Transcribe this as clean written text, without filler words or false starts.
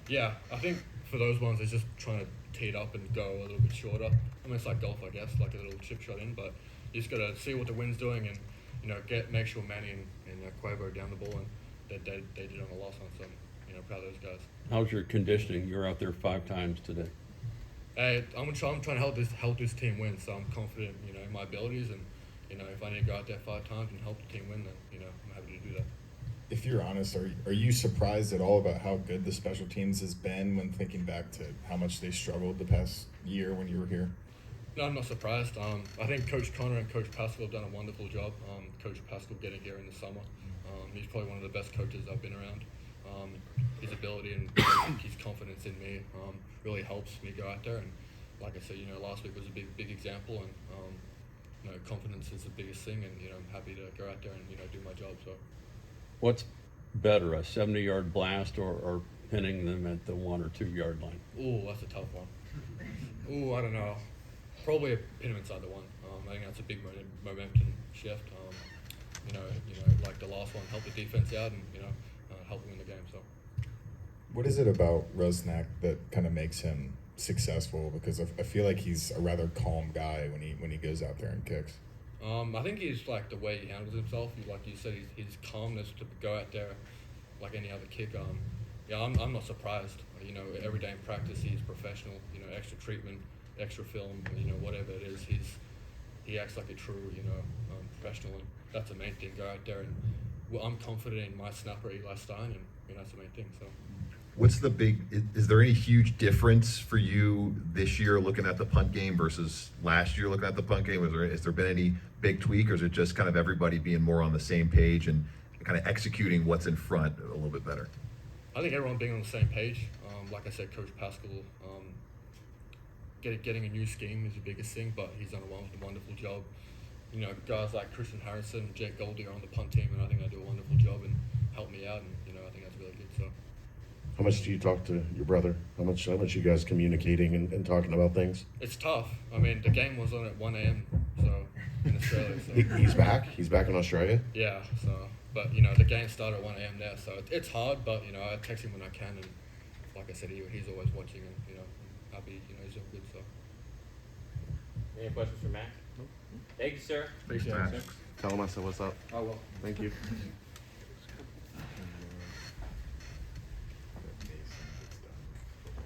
Yeah, I think for those ones, it's just trying to tee it up and go a little bit shorter. I mean, it's like golf, I guess, like a little chip shot in, but you just got to see what the wind's doing and, make sure Manny and Quavo down the ball, and they did on the last one, so, proud of those guys. How's your conditioning? You're out there 5 times today. Hey, I'm trying to help this team win, so I'm confident, in my abilities, and, if I need to go out there 5 times and help the team win, then, I'm happy to do that. If you're honest, are you surprised at all about how good the special teams has been when thinking back to how much they struggled the past year when you were here? No, I'm not surprised. I think Coach Connor and Coach Pascal have done a wonderful job. Coach Pascal getting here in the summer. He's probably one of the best coaches I've been around. His ability and his confidence in me really helps me go out there. And like I said, last week was a big example. And confidence is the biggest thing. And I'm happy to go out there and do my job. So. What's better, a 70-yard blast or pinning them at the 1 or 2 yard line? Ooh, that's a tough one. Ooh, I don't know. Probably a pin him inside the 1. I think that's a big momentum shift. Like the last one, help the defense out and help them win the game. So. What is it about Rusnak that kind of makes him successful? Because I feel like he's a rather calm guy when he goes out there and kicks. I think he's like the way he handles himself. Like you said, his calmness to go out there like any other kick. I'm not surprised. Every day in practice he's professional. Extra treatment, extra film. Whatever it is, he acts like a true professional, and that's the main thing. Go out there and I'm confident in my snapper Eli Stein, and that's the main thing. So. What's the big? Is there any huge difference for you this year looking at the punt game versus last year looking at the punt game? Has there been any big tweak, or is it just kind of everybody being more on the same page and kind of executing what's in front a little bit better? I think everyone being on the same page. Like I said, Coach Pascal, getting a new scheme is the biggest thing, but he's done a wonderful job. Guys like Christian Harrison and Jake Goldie are on the punt team, and I think they do a wonderful job and help me out, and I think that's really good. So. How much do you talk to your brother? How much you guys communicating and talking about things? It's tough. I mean, the game was on at 1 a.m. so in Australia. So. He's back. He's back in Australia. Yeah. So, but the game started at 1 a.m. there, so it's hard. But I text him when I can, and like I said, he's always watching, and happy. He's doing good. So. Any questions for Max? Thank you, sir. Thanks, Max. Tell him I said what's up. Oh well. Thank you.